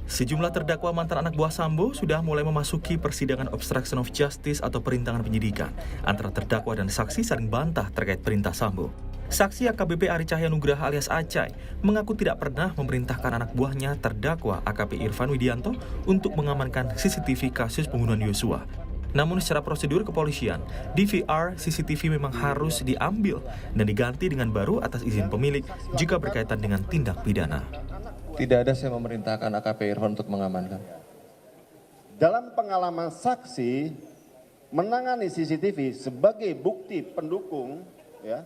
Sejumlah terdakwa mantan anak buah Sambo sudah mulai memasuki persidangan obstruction of justice atau perintangan penyidikan. Antara terdakwa dan saksi saling bantah terkait perintah Sambo. Saksi AKBP Ari Cahyanugraha alias Acai mengaku tidak pernah memerintahkan anak buahnya terdakwa AKP Irfan Widianto untuk mengamankan CCTV kasus pembunuhan Yosua. Namun secara prosedur kepolisian, DVR CCTV memang harus diambil dan diganti dengan baru atas izin pemilik jika berkaitan dengan tindak pidana. Tidak ada saya memerintahkan AKP Irfan untuk mengamankan. Dalam pengalaman saksi menangani CCTV sebagai bukti pendukung, ya,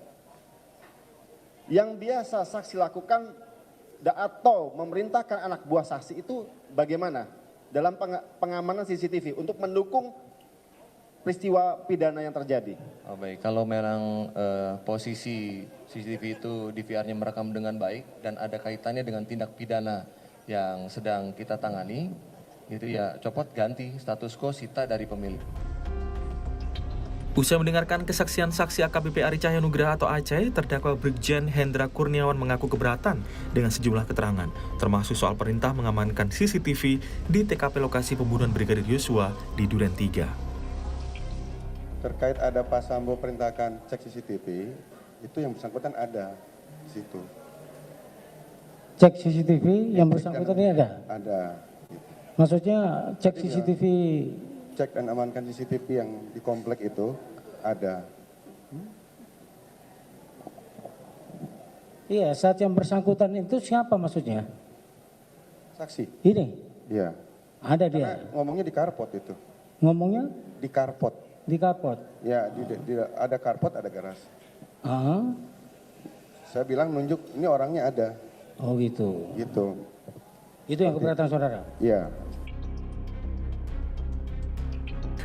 yang biasa saksi lakukan atau memerintahkan anak buah saksi itu bagaimana dalam pengamanan CCTV untuk mendukung peristiwa pidana yang terjadi? Oh, baik, kalau memang posisi CCTV itu DVR-nya merekam dengan baik dan ada kaitannya dengan tindak pidana yang sedang kita tangani, itu ya copot ganti status quo sita dari pemilik. Usai mendengarkan kesaksian saksi AKBP Ari Cahyanugraha atau Acai, terdakwa Brigjen Hendra Kurniawan mengaku keberatan dengan sejumlah keterangan, termasuk soal perintah mengamankan CCTV di TKP lokasi pembunuhan Brigadir Yosua di Duren 3. Terkait ada Pak Sambo perintahkan cek CCTV, itu yang bersangkutan ada di situ. Cek CCTV yang bersangkutan ini ada? Ada. Maksudnya cek Iya. CCTV? Cek dan amankan CCTV yang di komplek itu ada. Iya, saat yang bersangkutan itu siapa maksudnya? Saksi. Ini? Iya. Ada Karena dia? ngomongnya di carport itu. Ngomongnya? Di carport. Di kapot? Ya, ada carport, ada garasi. Ah, Saya bilang nunjuk, ini orangnya ada. oh gitu. Gitu. Itu yang keberatan saudara? Iya.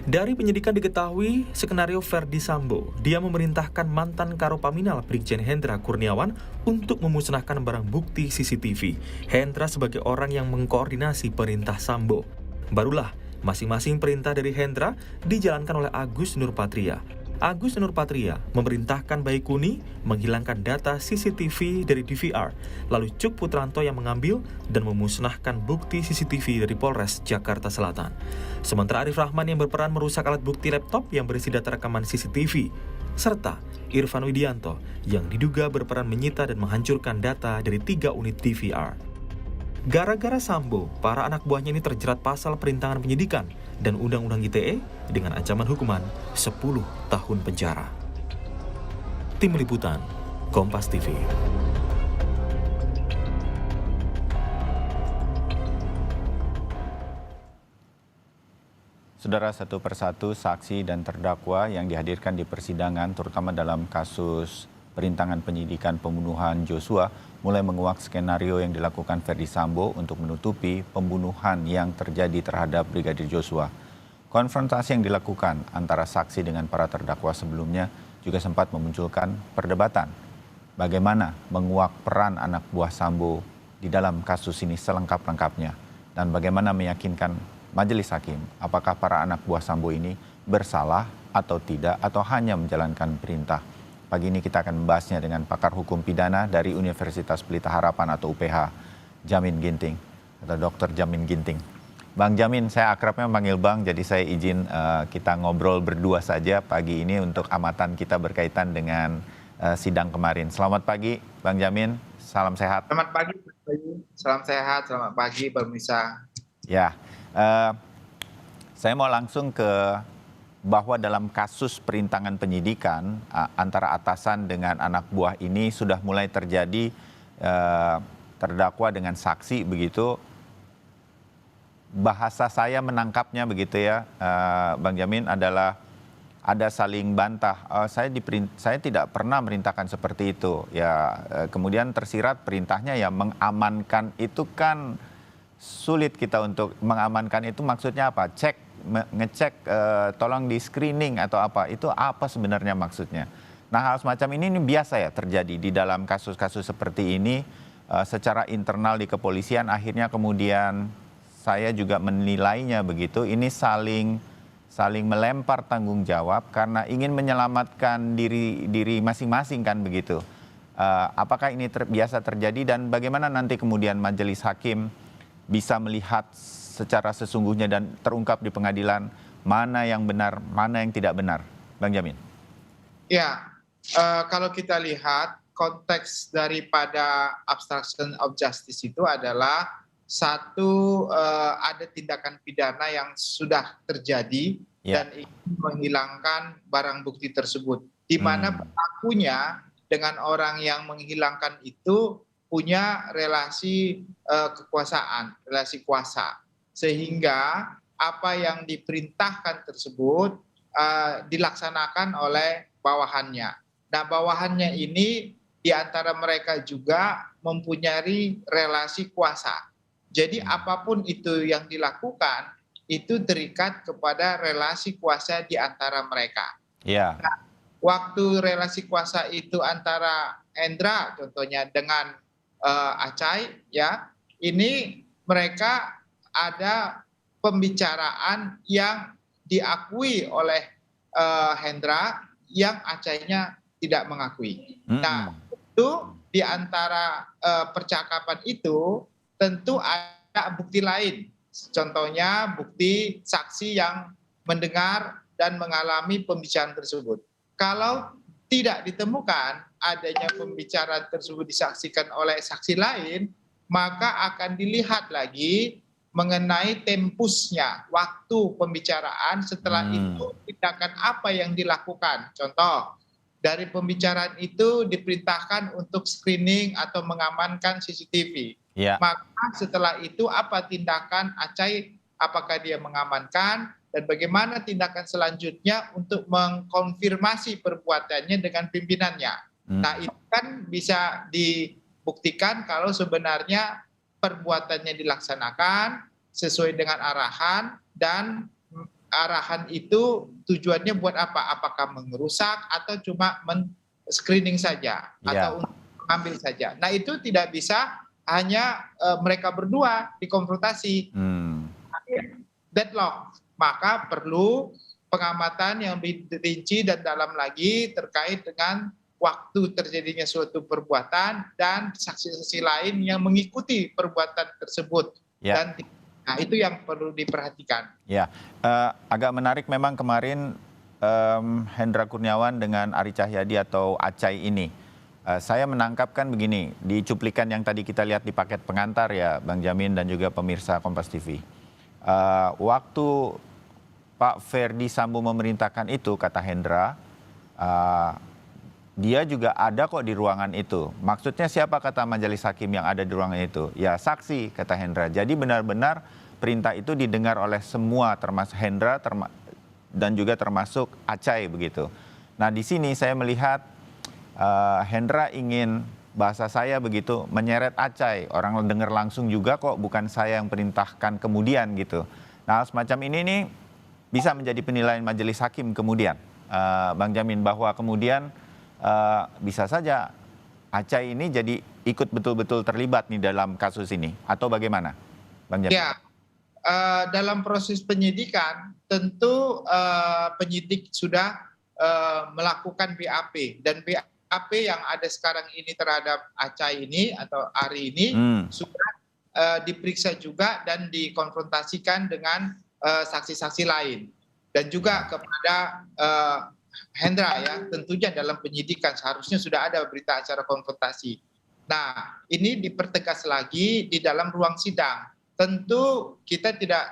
Dari penyidikan diketahui skenario Verdi Sambo, dia memerintahkan mantan Karopaminal Brigjen Hendra Kurniawan untuk memusnahkan barang bukti CCTV. Hendra sebagai orang yang mengkoordinasi perintah Sambo. Barulah masing-masing perintah dari Hendra dijalankan oleh Agus Nurpatria. Agus Nurpatria memerintahkan Baikuni menghilangkan data CCTV dari DVR, lalu Cuk Putranto yang mengambil dan memusnahkan bukti CCTV dari Polres Jakarta Selatan. Sementara Arif Rahman yang berperan merusak alat bukti laptop yang berisi data rekaman CCTV, serta Irfan Widianto yang diduga berperan menyita dan menghancurkan data dari 3 unit DVR. Gara-gara Sambo, para anak buahnya ini terjerat pasal perintangan penyidikan dan Undang-Undang ITE dengan ancaman hukuman 10 tahun penjara. Tim Liputan, Kompas TV. Saudara, satu persatu saksi dan terdakwa yang dihadirkan di persidangan, terutama dalam kasus perintangan penyidikan pembunuhan Joshua, mulai menguak skenario yang dilakukan Verdi Sambo untuk menutupi pembunuhan yang terjadi terhadap Brigadir Joshua. Konfrontasi yang dilakukan antara saksi dengan para terdakwa sebelumnya juga sempat memunculkan perdebatan. Bagaimana menguak peran anak buah Sambo di dalam kasus ini selengkap-lengkapnya, dan bagaimana meyakinkan majelis hakim apakah para anak buah Sambo ini bersalah atau tidak, atau hanya menjalankan perintah. Pagi ini kita akan membahasnya dengan pakar hukum pidana dari Universitas Pelita Harapan atau UPH, Jamin Ginting, atau Dr. Jamin Ginting. Bang Jamin, saya akrabnya panggil Bang, jadi saya izin kita ngobrol berdua saja pagi ini untuk amatan kita berkaitan dengan sidang kemarin. Selamat pagi, Bang Jamin, salam sehat. Selamat pagi, salam sehat, selamat pagi pemirsa. Ya, saya mau langsung ke bahwa dalam kasus perintangan penyidikan antara atasan dengan anak buah ini sudah mulai terjadi terdakwa dengan saksi begitu. Bahasa saya menangkapnya begitu ya, Bang Jamin, adalah ada saling bantah. Saya tidak pernah merintahkan seperti itu. Ya, kemudian tersirat perintahnya ya mengamankan, itu kan sulit kita untuk mengamankan. Itu maksudnya apa? Ngecek, tolong di screening atau apa, itu apa sebenarnya maksudnya? Nah, hal semacam ini biasa ya terjadi di dalam kasus-kasus seperti ini secara internal di kepolisian. Akhirnya kemudian saya juga menilainya begitu, ini saling melempar tanggung jawab karena ingin menyelamatkan diri masing-masing kan begitu. Apakah ini biasa terjadi, dan bagaimana nanti kemudian majelis hakim bisa melihat secara sesungguhnya dan terungkap di pengadilan mana yang benar, mana yang tidak benar, Bang Jamin? Ya, kalau kita lihat konteks daripada obstruction of justice itu adalah satu, ada tindakan pidana yang sudah terjadi dan ingin menghilangkan barang bukti tersebut, di mana pelakunya dengan orang yang menghilangkan itu punya relasi kekuasaan, relasi kuasa, sehingga apa yang diperintahkan tersebut dilaksanakan oleh bawahannya. Nah, bawahannya ini di antara mereka juga mempunyai relasi kuasa. Jadi apapun itu yang dilakukan itu terikat kepada relasi kuasa di antara mereka. Iya. Nah, waktu relasi kuasa itu antara Hendra contohnya dengan Acai, ya, ini mereka ada pembicaraan yang diakui oleh Hendra yang Acainya tidak mengakui. Nah, itu di antara percakapan itu tentu ada bukti lain. Contohnya bukti saksi yang mendengar dan mengalami pembicaraan tersebut. Kalau tidak ditemukan adanya pembicaraan tersebut disaksikan oleh saksi lain, maka akan dilihat lagi mengenai tempusnya, waktu pembicaraan, setelah itu tindakan apa yang dilakukan. Contoh, dari pembicaraan itu diperintahkan untuk screening atau mengamankan CCTV. Ya. Maka setelah itu apa tindakan Acai, apakah dia mengamankan, dan bagaimana tindakan selanjutnya untuk mengkonfirmasi perbuatannya dengan pimpinannya. Nah, itu kan bisa dibuktikan kalau sebenarnya perbuatannya dilaksanakan sesuai dengan arahan, dan arahan itu tujuannya buat apa? Apakah mengerusak atau cuma men-screening saja atau untuk mengambil saja. Nah, itu tidak bisa hanya mereka berdua dikonfrontasi. Deadlock. Maka perlu pengamatan yang lebih rinci dan dalam lagi terkait dengan waktu terjadinya suatu perbuatan dan saksi-saksi lain yang mengikuti perbuatan tersebut. Dan nah, itu yang perlu diperhatikan. Ya, agak menarik memang kemarin Hendra Kurniawan dengan Ari Cahyadi atau Acai ini. Saya menangkapkan begini, di cuplikan yang tadi kita lihat di paket pengantar ya, Bang Jamin dan juga pemirsa Kompas TV. Waktu Pak Ferdi Sambo memerintahkan itu, kata Hendra, dia juga ada kok di ruangan itu. Maksudnya siapa, kata majelis hakim, yang ada di ruangan itu? Ya saksi, kata Hendra. Jadi benar-benar perintah itu didengar oleh semua, termasuk Hendra dan juga termasuk Acai begitu. Nah, di sini saya melihat Hendra ingin, bahasa saya begitu, menyeret Acai. Orang dengar langsung juga kok, bukan saya yang perintahkan kemudian gitu. Nah, semacam ini nih bisa menjadi penilaian majelis hakim kemudian, Bang Jamin, bahwa kemudian bisa saja Acai ini jadi ikut betul-betul terlibat nih dalam kasus ini, atau bagaimana, Bang Jamin? Ya, dalam proses penyidikan tentu penyidik sudah melakukan BAP, dan BAP yang ada sekarang ini terhadap Acai ini atau Ari ini sudah diperiksa juga dan dikonfrontasikan dengan saksi-saksi lain, dan juga kepada Hendra ya, tentunya dalam penyidikan seharusnya sudah ada berita acara konfrontasi. Nah, ini dipertegas lagi di dalam ruang sidang. Tentu kita tidak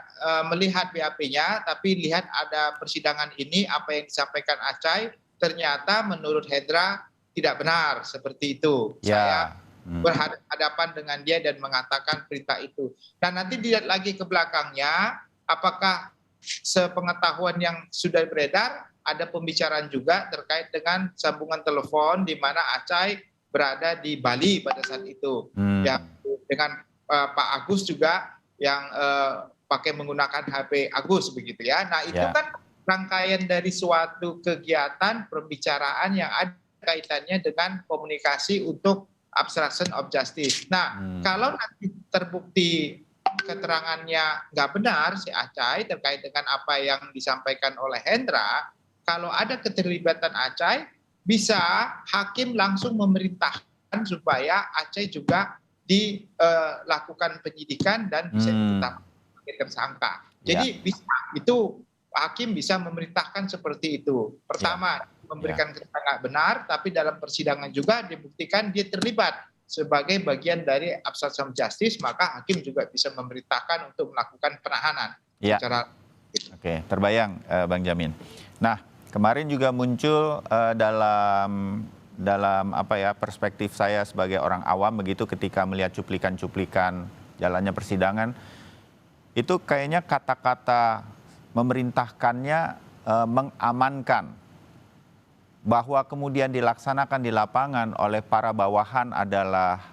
melihat BAP-nya, tapi lihat ada persidangan ini, apa yang disampaikan Acai, ternyata menurut Hendra tidak benar seperti itu. Saya berhadapan dengan dia dan mengatakan perintah itu. Dan nanti dilihat lagi ke belakangnya, apakah sepengetahuan yang sudah beredar, ada pembicaraan juga terkait dengan sambungan telepon di mana Acai berada di Bali pada saat itu. Yang dengan Pak Agus juga yang pakai menggunakan HP Agus begitu ya. Nah, itu kan rangkaian dari suatu kegiatan pembicaraan yang ada kaitannya dengan komunikasi untuk obstruction of justice. Nah, kalau nanti terbukti keterangannya nggak benar si Acai terkait dengan apa yang disampaikan oleh Hendra, kalau ada keterlibatan Acai, bisa hakim langsung memerintahkan supaya Acai juga dilakukan penyidikan dan bisa ditetapkan sebagai tersangka. Jadi bisa, itu hakim bisa memerintahkan seperti itu. Pertama, memberikan keterangan benar, tapi dalam persidangan juga dibuktikan dia terlibat sebagai bagian dari obstruction of justice, maka hakim juga bisa memerintahkan untuk melakukan penahanan. Secara Oke, terbayang Bang Jamin. Nah, kemarin juga muncul dalam apa ya, perspektif saya sebagai orang awam begitu ketika melihat cuplikan-cuplikan jalannya persidangan, itu kayaknya kata-kata memerintahkannya mengamankan, bahwa kemudian dilaksanakan di lapangan oleh para bawahan adalah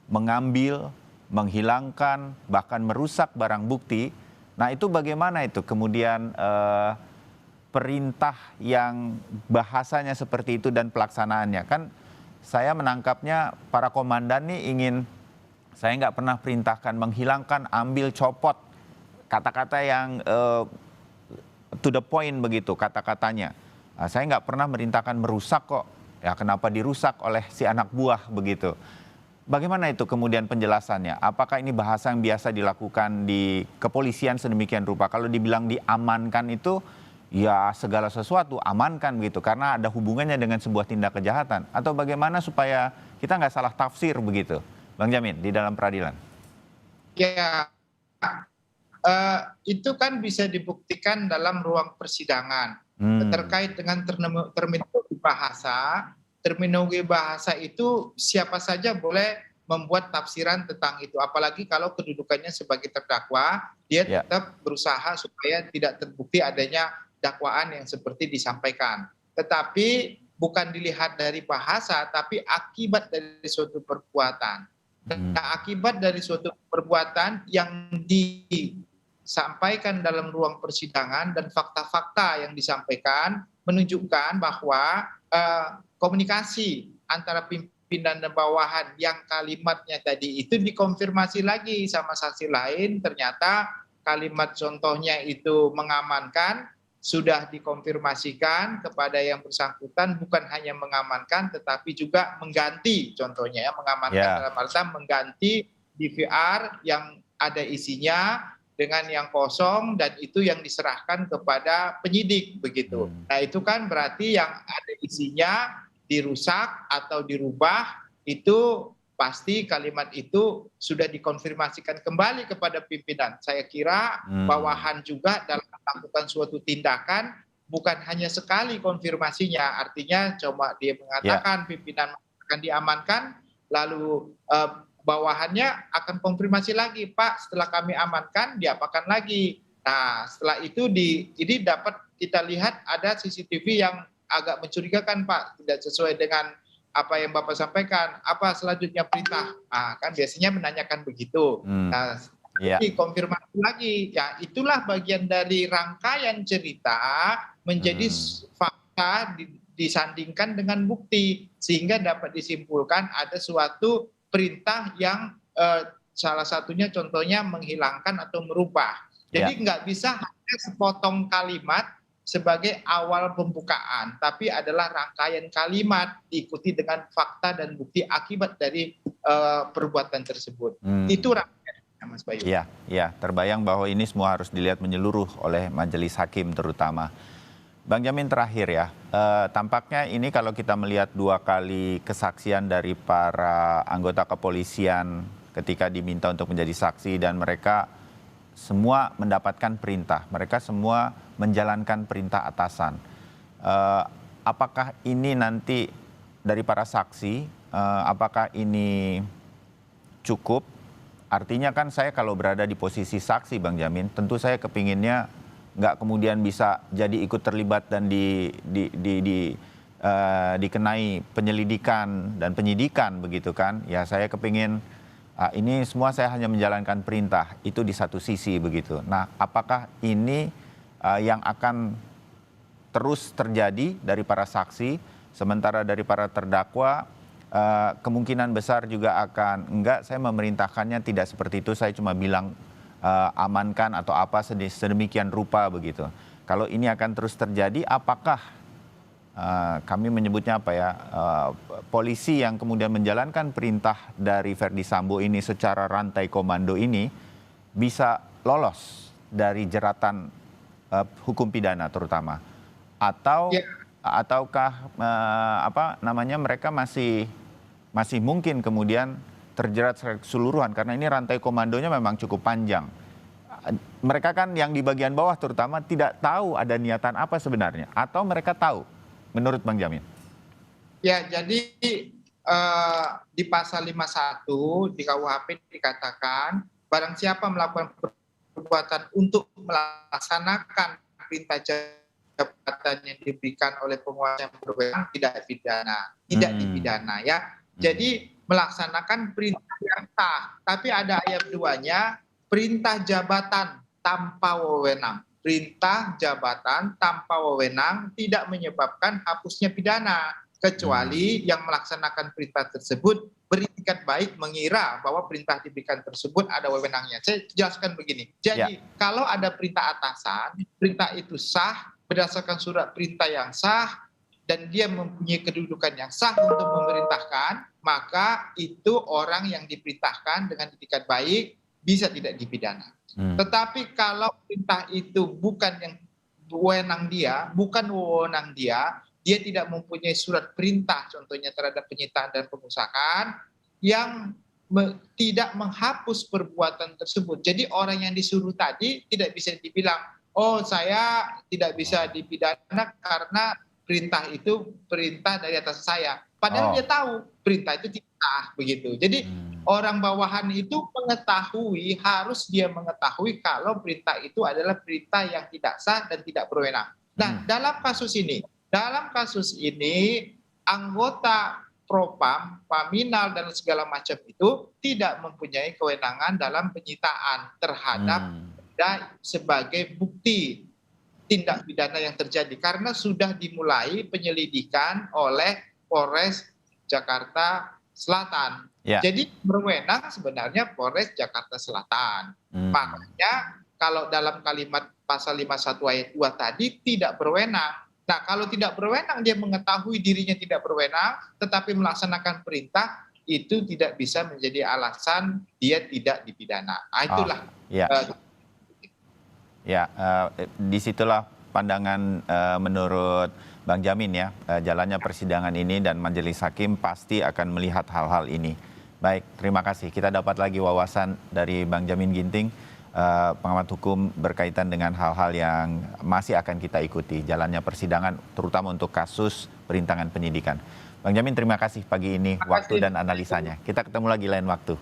mengambil, menghilangkan, bahkan merusak barang bukti. Nah itu bagaimana itu kemudian perintah yang bahasanya seperti itu dan pelaksanaannya? Kan saya menangkapnya para komandan nih saya nggak pernah perintahkan menghilangkan, ambil, copot. Kata-kata yang to the point begitu kata-katanya. Saya nggak pernah merintahkan merusak kok. Ya kenapa dirusak oleh si anak buah begitu. Bagaimana itu kemudian penjelasannya? Apakah ini bahasa yang biasa dilakukan di kepolisian sedemikian rupa? Kalau dibilang diamankan itu ya segala sesuatu amankan begitu karena ada hubungannya dengan sebuah tindak kejahatan. Atau bagaimana supaya kita nggak salah tafsir begitu, Bang Jamin, di dalam peradilan? Ya, itu kan bisa dibuktikan dalam ruang persidangan. Terkait dengan terminologi bahasa. Terminologi bahasa itu siapa saja boleh membuat tafsiran tentang itu. Apalagi kalau kedudukannya sebagai terdakwa, dia tetap berusaha supaya tidak terbukti adanya dakwaan yang seperti disampaikan. Tetapi bukan dilihat dari bahasa, tapi akibat dari suatu perbuatan. Nah, akibat dari suatu perbuatan yang disampaikan dalam ruang persidangan dan fakta-fakta yang disampaikan menunjukkan bahwa komunikasi antara pimpinan dan bawahan yang kalimatnya tadi itu dikonfirmasi lagi sama saksi lain, ternyata kalimat contohnya itu mengamankan, sudah dikonfirmasikan kepada yang bersangkutan, bukan hanya mengamankan tetapi juga mengganti, contohnya ya, mengamankan dalam arti mengganti DVR yang ada isinya dengan yang kosong dan itu yang diserahkan kepada penyidik begitu. Nah itu kan berarti yang ada isinya dirusak atau dirubah, itu pasti kalimat itu sudah dikonfirmasikan kembali kepada pimpinan. Saya kira bawahan juga dalam melakukan suatu tindakan bukan hanya sekali konfirmasinya, artinya cuma dia mengatakan pimpinan akan diamankan, lalu bawahannya akan konfirmasi lagi, Pak setelah kami amankan diapakan lagi. Nah setelah itu ini dapat kita lihat ada CCTV yang agak mencurigakan Pak, tidak sesuai dengan apa yang Bapak sampaikan, apa selanjutnya perintah. Nah, kan biasanya menanyakan begitu. Nah, konfirmasi lagi. Ya, itulah bagian dari rangkaian cerita menjadi fakta disandingkan dengan bukti sehingga dapat disimpulkan ada suatu perintah yang salah satunya contohnya menghilangkan atau merubah. Jadi nggak bisa hanya sepotong kalimat sebagai awal pembukaan, tapi adalah rangkaian kalimat diikuti dengan fakta dan bukti akibat dari perbuatan tersebut. Itu rangkaiannya, Mas Bayu. Iya, terbayang bahwa ini semua harus dilihat menyeluruh oleh majelis hakim terutama. Bang Jamin terakhir ya, tampaknya ini kalau kita melihat 2 kali kesaksian dari para anggota kepolisian ketika diminta untuk menjadi saksi dan mereka semua mendapatkan perintah, mereka semua menjalankan perintah atasan. Apakah ini nanti dari para saksi, apakah ini cukup? Artinya kan saya kalau berada di posisi saksi Bang Jamin, tentu saya kepinginnya nggak kemudian bisa jadi ikut terlibat dan dikenai penyelidikan dan penyidikan begitu kan. Ya saya kepingin ini semua saya hanya menjalankan perintah, itu di satu sisi begitu. Nah apakah ini yang akan terus terjadi dari para saksi, sementara dari para terdakwa kemungkinan besar juga akan enggak, saya memerintahkannya tidak seperti itu, saya cuma bilang amankan atau apa sedemikian rupa begitu. Kalau ini akan terus terjadi, apakah kami menyebutnya apa ya, polisi yang kemudian menjalankan perintah dari Verdi Sambo ini secara rantai komando ini bisa lolos dari jeratan hukum pidana terutama, atau ataukah mereka masih mungkin kemudian terjerat keseluruhan karena ini rantai komandonya memang cukup panjang. Mereka kan yang di bagian bawah terutama tidak tahu ada niatan apa sebenarnya, atau mereka tahu menurut Bang Jamin? Ya, jadi di pasal 51 di KUHP dikatakan barang siapa melakukan perbuatan untuk melaksanakan perintah jabatan yang diberikan oleh penguasa yang berwenang tidak dipidana ya. Jadi melaksanakan perintah yang sah, tapi ada ayat 2-nya, perintah jabatan tanpa wewenang. Perintah jabatan tanpa wewenang tidak menyebabkan hapusnya pidana, kecuali yang melaksanakan perintah tersebut beritikat baik mengira bahwa perintah diberikan tersebut ada wewenangnya. Saya jelaskan begini, jadi kalau ada perintah atasan, perintah itu sah berdasarkan surat perintah yang sah, dan dia mempunyai kedudukan yang sah untuk memerintahkan, maka itu orang yang diperintahkan dengan itikat baik bisa tidak dipidana. Tetapi kalau perintah itu bukan yang wewenang dia, dia tidak mempunyai surat perintah, contohnya terhadap penyitaan dan pengusahaan, yang tidak menghapus perbuatan tersebut. Jadi orang yang disuruh tadi tidak bisa dibilang, oh saya tidak bisa dipidana karena perintah itu perintah dari atas saya. Padahal dia tahu perintah itu tidak sah begitu. Jadi orang bawahan itu harus dia mengetahui kalau perintah itu adalah perintah yang tidak sah dan tidak berwenang. Nah, dalam kasus ini anggota Propam, Paminal dan segala macam itu tidak mempunyai kewenangan dalam penyitaan terhadap sebagai bukti tindak pidana yang terjadi karena sudah dimulai penyelidikan oleh Polres Jakarta Selatan. Jadi berwenang sebenarnya Polres Jakarta Selatan. Makanya kalau dalam kalimat pasal 51 ayat 2 tadi tidak berwenang. Nah, kalau tidak berwenang dia mengetahui dirinya tidak berwenang tetapi melaksanakan perintah, itu tidak bisa menjadi alasan dia tidak dipidana. Itulah disitulah pandangan menurut Bang Jamin ya, jalannya persidangan ini, dan majelis hakim pasti akan melihat hal-hal ini. Baik, terima kasih. Kita dapat lagi wawasan dari Bang Jamin Ginting, pengamat hukum berkaitan dengan hal-hal yang masih akan kita ikuti jalannya persidangan, terutama untuk kasus perintangan penyidikan. Bang Jamin, terima kasih pagi ini waktu dan analisanya. Kita ketemu lagi lain waktu.